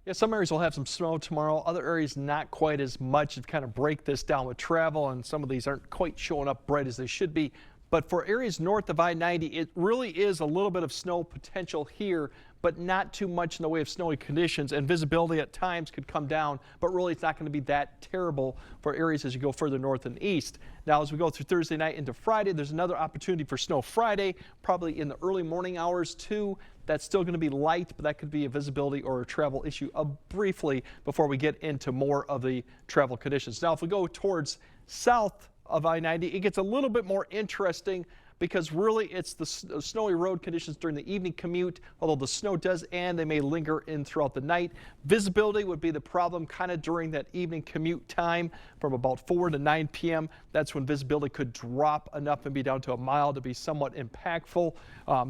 Yeah, some areas will have some snow tomorrow. Other areas not quite as much to kind of break this down with travel, and some of these aren't quite showing up bright as they should be. But for areas north of I-90, it really is a little bit of snow potential here, but not too much in the way of snowy conditions, and visibility at times could come down, but really it's not going to be that terrible for areas as you go further north and east. Now, as we go through Thursday night into Friday, there's another opportunity for snow Friday, probably in the early morning hours too. That's still going to be light, but that could be a visibility or a travel issue briefly before we get into more of the travel conditions. Now, if we go towards south of I-90, it gets a little bit more interesting because really it's the snowy road conditions during the evening commute, although the snow does and they may linger in throughout the night. Visibility would be the problem kind of during that evening commute time from about 4 to 9 p.m. That's when visibility could drop enough and be down to a mile to be somewhat impactful.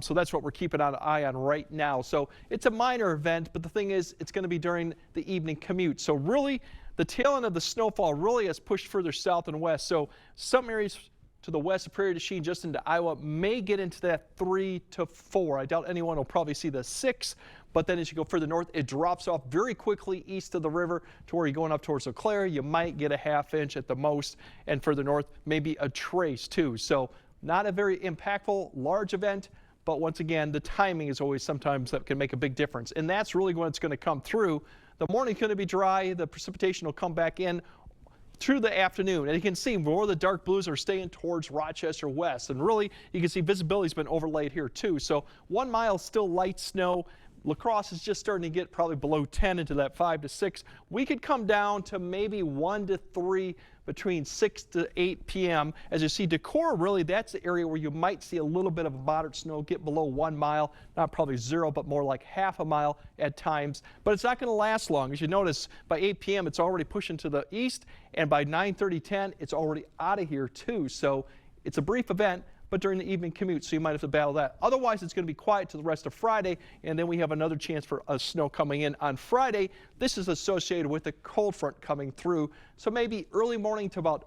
So that's what we're keeping an eye on right now. So it's a minor event, but the thing is it's going to be during the evening commute. So really the tail end of the snowfall really has pushed further south and west. So some areas to the west of Prairie du Chien just into Iowa may get into that 3 to 4. I doubt anyone will probably see the 6, but then as you go further north, it drops off very quickly east of the river to where you're going up towards Eau Claire. You might get a ½ inch at the most, and further north, maybe a trace too. So not a very impactful large event, but once again, the timing is always sometimes that can make a big difference. And that's really when it's going to come through. The morning's going to be dry. The precipitation will come back in through the afternoon, and you can see more of the dark blues are staying towards Rochester west, and really you can see visibility's been overlaid here too. So 1 mile still light snow. La Crosse is just starting to get probably below 10 into that 5 to 6. We could come down to maybe 1 to 3 between 6 to 8 p.m. As you see, Decorah, really that's the area where you might see a little bit of moderate snow get below 1 mile, not probably 0, but more like ½ a mile at times. But it's not going to last long. As you notice, by 8 p.m. it's already pushing to the east, and by 9:30, 10 it's already out of here too. So it's a brief event, but during the evening commute, so you might have to battle that. Otherwise, it's going to be quiet to the rest of Friday, and then we have another chance for snow coming in on Friday. This is associated with the cold front coming through, so maybe early morning to about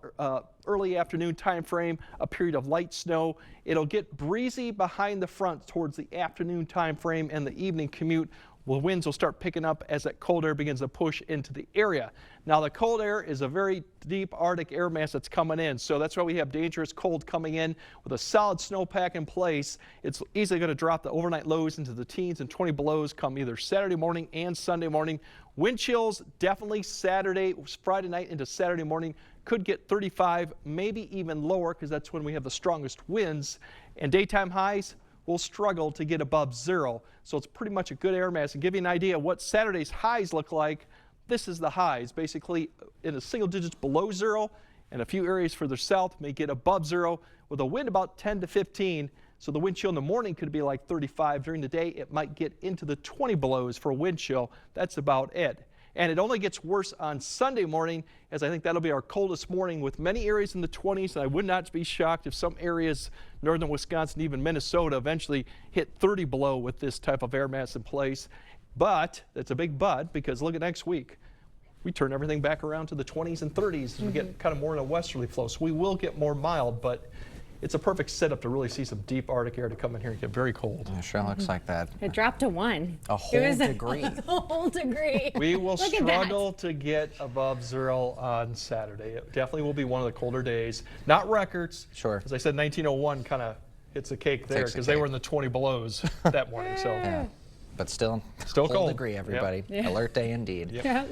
early afternoon time frame, a period of light snow. It'll get breezy behind the front towards the afternoon time frame and the evening commute. Well, winds will start picking up as that cold air begins to push into the area. Now, the cold air is a very deep Arctic air mass that's coming in, so that's why we have dangerous cold coming in with a solid snowpack in place. It's easily going to drop the overnight lows into the teens and 20 belows come either Saturday morning and Sunday morning. Wind chills definitely Friday night into Saturday morning could get 35, maybe even lower because that's when we have the strongest winds, and daytime highs will struggle to get above 0. So it's pretty much a good air mass. And give you an idea of what Saturday's highs look like, this is the highs, basically in the single digits below 0, and a few areas further south may get above 0 with a wind about 10 to 15. So the wind chill in the morning could be like 35. During the day, it might get into the 20 belows for a wind chill. That's about it. And it only gets worse on Sunday morning, as I think that'll be our coldest morning with many areas in the 20s. And I would not be shocked if some areas, northern Wisconsin, even Minnesota, eventually hit 30 below with this type of air mass in place. But that's a big but, because look at next week. We turn everything back around to the 20s and 30s as we get kind of more in a westerly flow. So we will get more mild, but it's a perfect setup to really see some deep Arctic air to come in here and get very cold. It sure looks like that. It dropped to 1. A whole degree. A whole degree. We will struggle to get above 0 on Saturday. It definitely will be one of the colder days. Not records. Sure. As I said, 1901 kind of hits the cake there because they were in the 20 belows that morning. So, Yeah. But still Still whole cold. degree, everybody. Yep. Alert day indeed. Yep. Yeah.